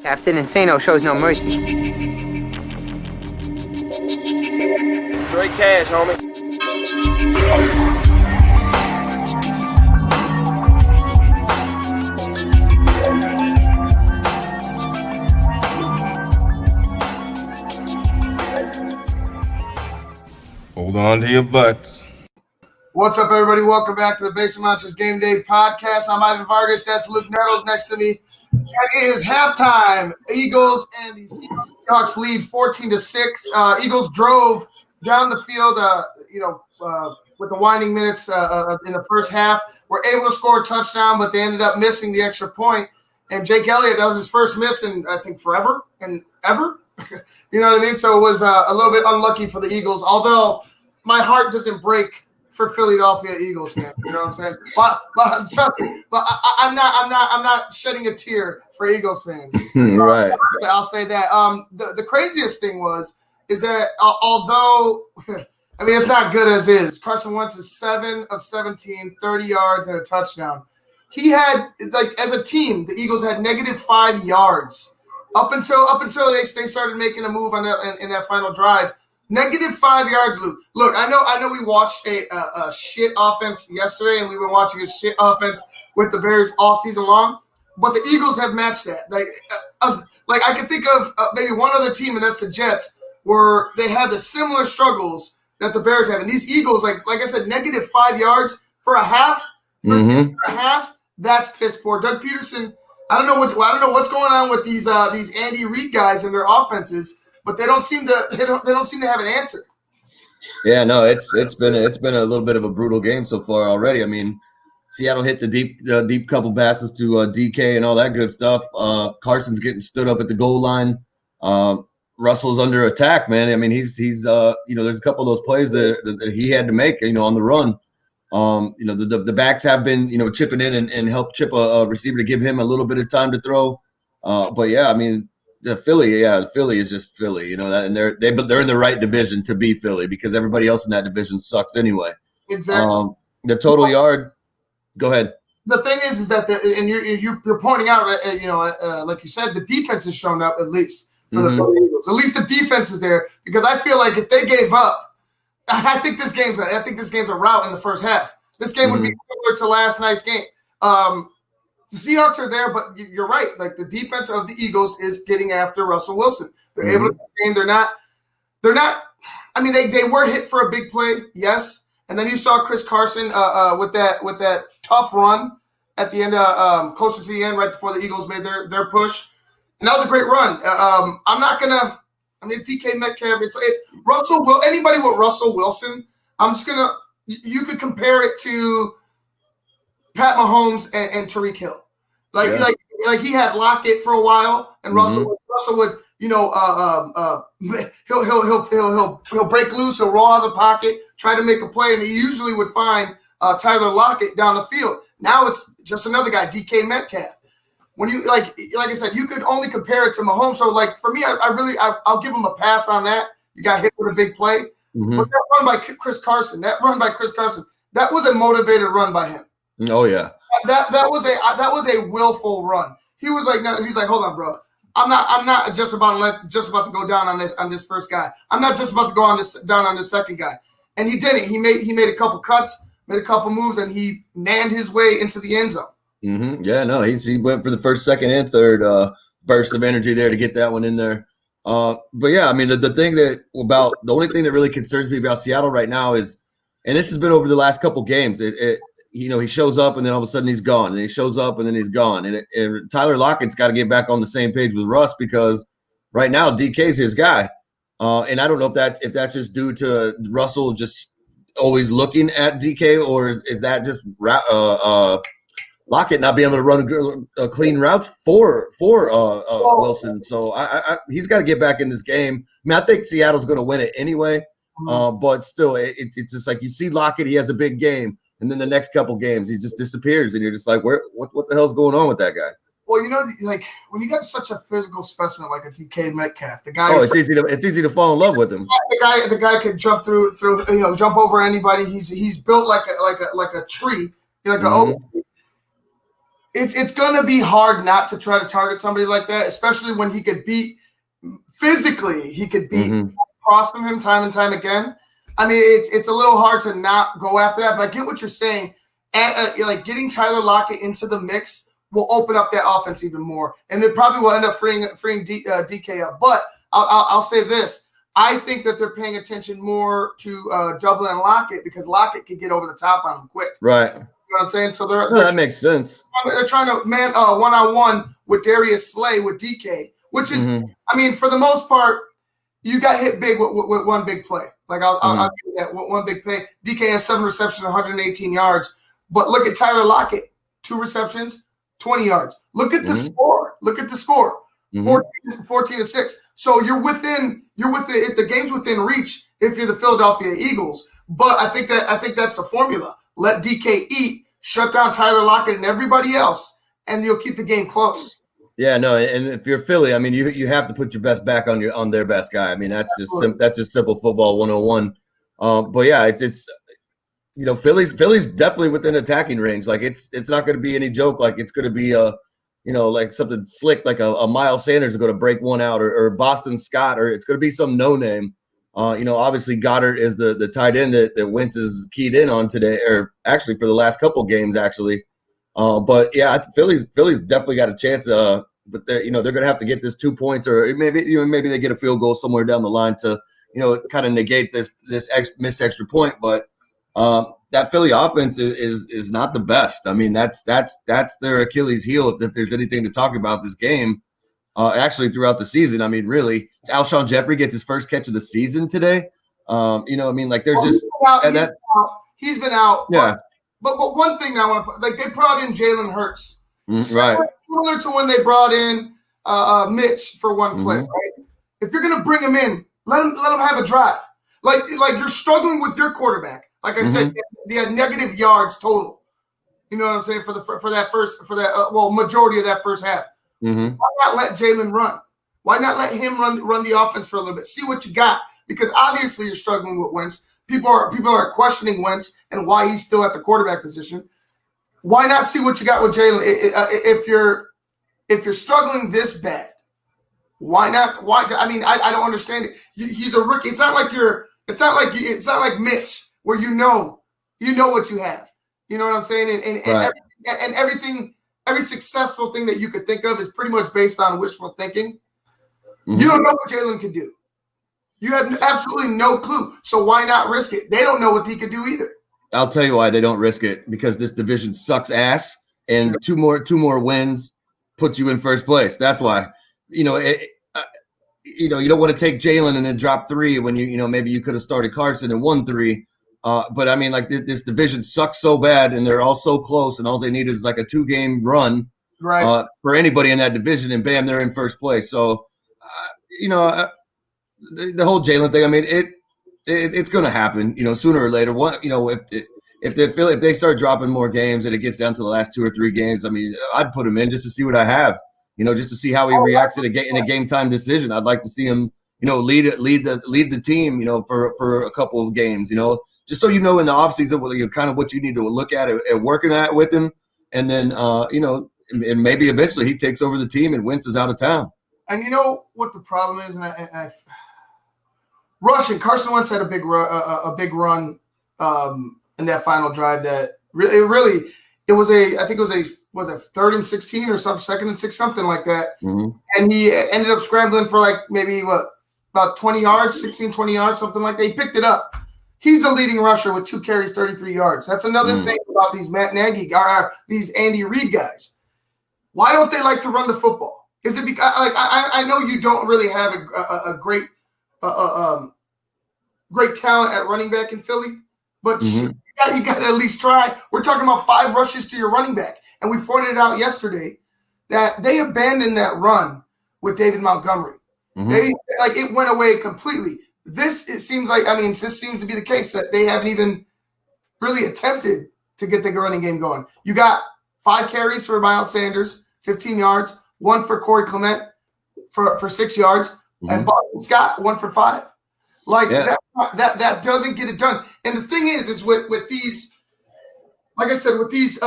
Captain Insano shows no mercy. Straight cash, homie. Hold on to your butts. What's up, everybody? Welcome back to the Basic Monsters Game Day Podcast. I'm Ivan Vargas. That's Luke Nettles next to me. It is halftime. Eagles and the Seahawks lead 14-6. Eagles drove down the field, with the winding minutes in the first half. Were able to score a touchdown, but they ended up missing the extra point. And Jake Elliott, that was his first miss in, I think, forever and ever. You know what I mean? So it was a little bit unlucky for the Eagles, although my heart doesn't break for Philadelphia Eagles fans. You know what I'm saying? But trust me, but I'm not shedding a tear for Eagles fans. Right. I'll say that. The craziest thing is that although I mean it's not good as is. Carson Wentz is 7 of 17, 30 yards and a touchdown. He had, like, as a team, the Eagles had -5 yards up until they started making a move on that in that final drive. -5 yards, Luke. Look, I know we watched a shit offense yesterday, and we've been watching a shit offense with the Bears all season long. But the Eagles have matched that. Like I can think of maybe one other team, and that's the Jets, where they had the similar struggles that the Bears have. And these Eagles, like I said, -5 yards for a half. That's piss poor. Doug Peterson. I don't know what's going on with these Andy Reid guys and their offenses. But they don't seem to have an answer. Yeah, no, it's been a little bit of a brutal game so far already. I mean, Seattle hit the deep couple passes to DK and all that good stuff. Carson's getting stood up at the goal line. Russell's under attack, man. I mean, he's there's a couple of those plays that he had to make, on the run. The backs have been, chipping in and help chip a receiver to give him a little bit of time to throw. But yeah, I mean. The Philly is just Philly, and they're in the right division to be Philly because everybody else in that division sucks anyway. Exactly. The total yard. Go ahead. The thing is that you're pointing out, like you said, the defense has shown up at least for the Philly Eagles. At least the defense is there because I feel like if they gave up, I think this game's a rout in the first half. This game would be similar to last night's game. The Seahawks are there, but you're right. Like the defense of the Eagles is getting after Russell Wilson. They're able to contain. They're not. I mean, they were hit for a big play, yes. And then you saw Chris Carson with that tough run at the end, closer to the end, right before the Eagles made their push, and that was a great run. I'm not gonna. I mean, it's DK Metcalf. Anybody with Russell Wilson. I'm just gonna. You could compare it to Pat Mahomes and Tyreek Hill, like he had Lockett for a while, and Russell would he'll break loose, he'll roll out of the pocket, try to make a play, and he usually would find Tyler Lockett down the field. Now it's just another guy, DK Metcalf. When you like I said, you could only compare it to Mahomes. So like for me, I'll give him a pass on that. You got hit with a big play, but that run by Chris Carson, that was a motivated run by him. Oh yeah, that was a willful run. He was like, no, he's like, hold on, bro. I'm not just about to go down on this first guy. I'm not just about to go down on this second guy. And he didn't. He made a couple cuts, made a couple moves, and he manned his way into the end zone. Yeah, no, he went for the first, second, and third burst of energy there to get that one in there. But yeah, I mean, the only thing that really concerns me about Seattle right now is, and this has been over the last couple games, he shows up and then all of a sudden he's gone, and he shows up and then he's gone. And Tyler Lockett's got to get back on the same page with Russ because right now DK's his guy. And I don't know if that's just due to Russell just always looking at DK, or is that just Lockett not being able to run clean routes for Wilson. So he's got to get back in this game. I mean, I think Seattle's going to win it anyway. But still, it's just like you see Lockett, he has a big game. And then the next couple games, he just disappears, and you're just like, what the hell's going on with that guy? Well, like when you got such a physical specimen like a DK Metcalf, the guy. Oh, it's easy to fall in love with him. The guy could jump through, jump over anybody. He's built like a tree, like an oak. it's going to be hard not to try to target somebody like that, especially when he could beat physically. He could beat across from him time and time again. I mean, it's a little hard to not go after that, but I get what you're saying. Like getting Tyler Lockett into the mix will open up that offense even more, and it probably will end up freeing DK up. But I'll say this: I think that they're paying attention more to Dublin and Lockett because Lockett can get over the top on them quick. Right. You know what I'm saying? So that makes sense. They're trying to man one-on-one with Darius Slay with DK, which is, I mean, for the most part, you got hit big with one big play. Like I'll give you that one big play. DK has 7 receptions, 118 yards. But look at Tyler Lockett, 2 receptions, 20 yards. Look at the score. Look at the score. 14-6. So you're within the game's within reach if you're the Philadelphia Eagles. But I think that's the formula. Let DK eat, shut down Tyler Lockett and everybody else, and you'll keep the game close. Yeah, no, and if you're Philly, I mean, you have to put your best back on their best guy. I mean, that's just simple football 101. But yeah, it's you know, Philly's definitely within attacking range. Like it's not going to be any joke. Like it's going to be like something slick, like a Miles Sanders is going to break one out, or Boston Scott, or it's going to be some no name. Obviously Goddard is the tight end that Wentz is keyed in on today, or actually for the last couple games actually. But yeah, Philly's definitely got a chance. But they're going to have to get this 2 points, or maybe they get a field goal somewhere down the line to kind of negate this missed extra point. But that Philly offense is not the best. I mean, that's their Achilles heel if there's anything to talk about this game. Actually, throughout the season, I mean, really, Alshon Jeffrey gets his first catch of the season today. Like there's he's been out. Yeah. But one thing I want to put, like they brought in Jalen Hurts, right? Similar to when they brought in Mitch for one play, right? If you're gonna bring him in, let him have a drive. Like you're struggling with your quarterback. Like I said, they had negative yards total. You know what I'm saying for that majority of that first half. Why not let Jalen run? Why not let him run the offense for a little bit? See what you got, because obviously you're struggling with Wentz. People are questioning Wentz and why he's still at the quarterback position. Why not see what you got with Jalen? If you're struggling this bad, why not? Why? I mean, I don't understand it. He's a rookie. It's not like Mitch, where you know what you have. You know what I'm saying? And everything, every successful thing that you could think of is pretty much based on wishful thinking. You don't know what Jalen can do. You have absolutely no clue. So why not risk it? They don't know what he could do either. I'll tell you why they don't risk it, because this division sucks ass, and two more wins puts you in first place. That's why. You don't want to take Jalen and then drop 3 when maybe you could have started Carson and won 3. But I mean, like this division sucks so bad, and they're all so close, and all they need is like a 2-game run, right? For anybody in that division, and bam, they're in first place. So, the whole Jalen thing. I mean, it's going to happen, sooner or later. If they start dropping more games and it gets down to the last 2 or 3 games, I mean, I'd put him in just to see what I have, just to see how he reacts in a game time decision. I'd like to see him, lead the team, for a couple of games, just so in the offseason, kind of what you need to look at and working at with him, and then and maybe eventually he takes over the team and Wentz is out of town. And you know what the problem is, Carson Wentz had a big run in that final drive. That it was a 3rd and 16 or something, 2nd and 6, something like that. And he ended up scrambling for like maybe about 20 yards, 16, 20 yards, something like that. He picked it up. He's a leading rusher with 2 carries, 33 yards. That's another thing about these Matt Nagy, these Andy Reid guys. Why don't they like to run the football? Is it because I know you don't really have a great great talent at running back in Philly, but you got to at least try. We're talking about 5 rushes to your running back, and we pointed out yesterday that they abandoned that run with David Montgomery. It went away completely. This seems to be the case, that they haven't even really attempted to get the running game going. You got 5 carries for Miles Sanders, 15 yards, 1 for Corey Clement for 6 yards, and Boston Scott 1 for 5. That doesn't get it done. And the thing is with these, like I said, with these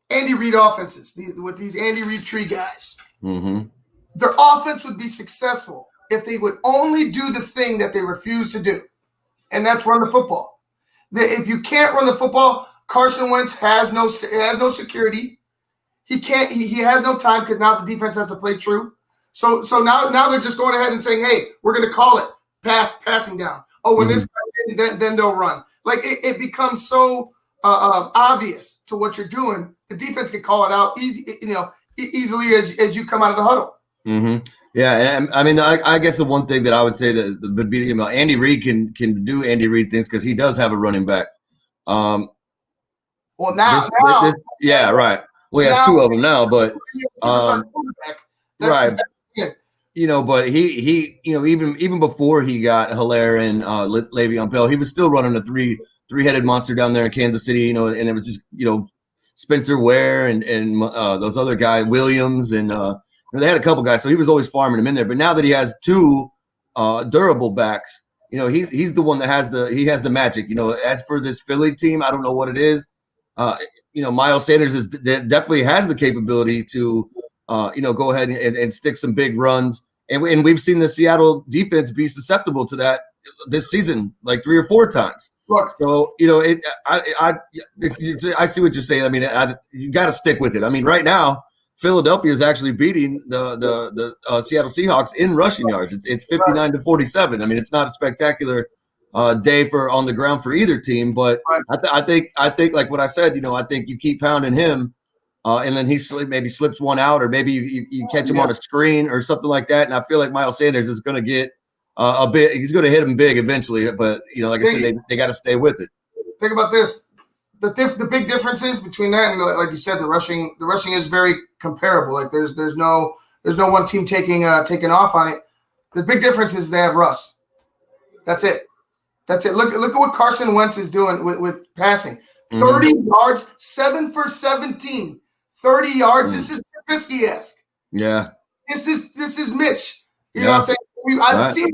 Andy Reid offenses, with these Andy Reid tree guys. Mm-hmm. Their offense would be successful if they would only do the thing that they refuse to do, and that's run the football. If you can't run the football, Carson Wentz has no security. He can't. He has no time because now the defense has to play true. So now they're just going ahead and saying, hey, we're going to call it passing down. Oh, when this guy then they'll run. Like it becomes so obvious to what you're doing. The defense can call it out easily as you come out of the huddle. Mm-hmm. Yeah, and I mean, I guess the one thing that I would say that would be, Andy Reid can do Andy Reid things because he does have a running back. Well, right. Well, he has two of them now, but right. But he even before he got Hilaire and Le'Veon Bell, he was still running a three-headed monster down there in Kansas City, and it was just Spencer Ware and those other guys, Williams, and they had a couple guys, so he was always farming them in there. But now that he has two durable backs, he's the one that has the magic. As for this Philly team, I don't know what it is. Miles Sanders definitely has the capability to go ahead and stick some big runs, and we've seen the Seattle defense be susceptible to that this season, like 3 or 4 times. Look, so I see what you're saying. I mean, you got to stick with it. I mean, right now, Philadelphia is actually beating the Seattle Seahawks in rushing yards. It's 59-47. I mean, it's not a spectacular day for on the ground for either team, but I think like what I said, I think you keep pounding him, and then he maybe slips one out, or maybe you catch him on a screen or something like that. And I feel like Miles Sanders is going to get he's going to hit him big eventually, but like I said, they got to stay with it. Think about this. The big differences between that and, like you said, the rushing is very comparable. Like there's no one team taking off on it. The big difference is they have Russ. That's it. Look at what Carson Wentz is doing with passing. 30 yards, 7 for 17. 30 yards. This is Trubisky-esque. Yeah. This is Mitch. You know what I'm saying? I've seen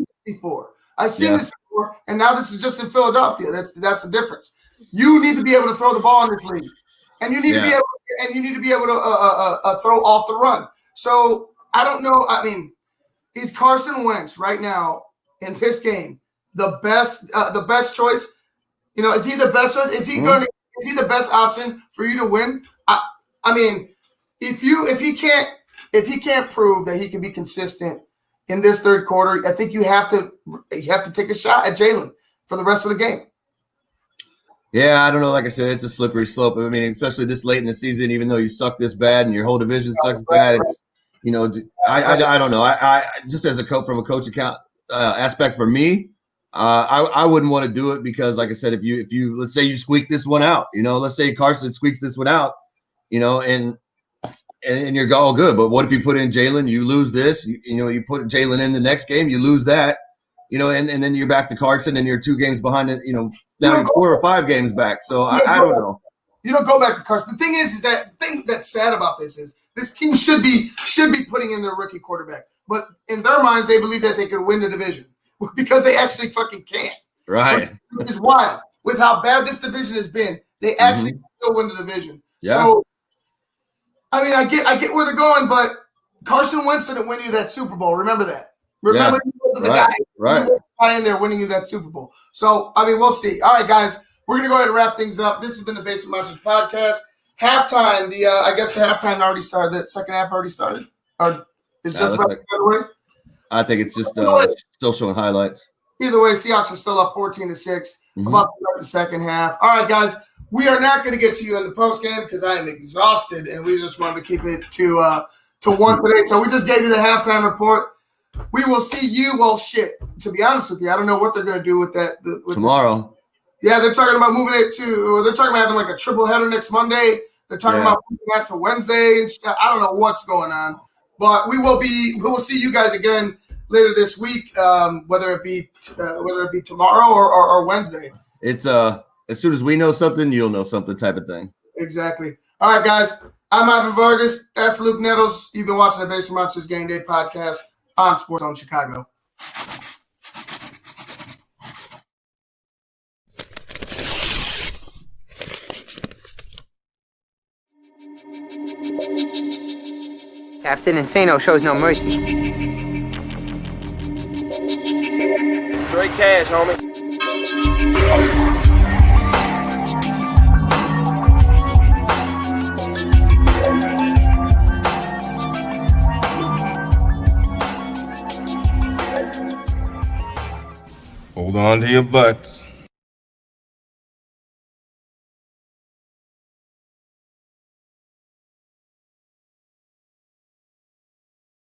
this before. And now this is just in Philadelphia. That's the difference. You need to be able to throw the ball in this league, and you need to be able to throw off the run. So I don't know. I mean, is Carson Wentz right now in this game the best choice? Is he the best choice? Is he the best option for you to win? I mean, if he can't prove that he can be consistent in this third quarter, I think you have to take a shot at Jalen for the rest of the game. Yeah, I don't know. Like I said, it's a slippery slope. I mean, especially this late in the season, even though you suck this bad and your whole division sucks bad, it's I don't know. I just as a coach from a coach account aspect for me, I wouldn't want to do it because, like I said, if you let's say you squeak this one out, let's say Carson squeaks this one out, and you're all good. But what if you put in Jalen, you lose this, you put Jalen in the next game, you lose that, and then you're back to Carson and you're 2 games behind it, now you're 4 or 5 games back. So I don't know. You don't go back to Carson. The thing is that the thing that's sad about this is this team should be putting in their rookie quarterback. But in their minds, they believe that they could win the division because they actually fucking can't. Right. It's wild. With how bad this division has been, they actually still win the division. Yeah. So, I mean, I get where they're going, but Carson Wentz didn't win you that Super Bowl. Remember that. Remember he was the guy in there winning you that Super Bowl. So, I mean, we'll see. All right, guys, we're going to go ahead and wrap things up. This has been the Basement Monsters podcast. Halftime, I guess the halftime already started. The second half already started. Or is just about to go away? I think it's just still showing highlights. Either way, Seahawks are still up 14-6. About to start the second half. All right, guys, we are not going to get to you in the post game because I am exhausted, and we just wanted to keep it to one today. So we just gave you the halftime report. We will see you. Well, shit. To be honest with you, I don't know what they're going to do with that tomorrow. Yeah, they're talking about moving it to. They're talking about having like a triple header next Monday. They're talking about moving that to Wednesday. And I don't know what's going on, but we will see you guys again later this week, whether it be tomorrow or Wednesday. It's as soon as we know something, you'll know something type of thing. Exactly. All right, guys. I'm Ivan Vargas. That's Luke Nettles. You've been watching the Basement Monsters Game Day podcast on Sports Zone Chicago. Captain Insano shows no mercy. Straight cash, homie. Hold on to your butts.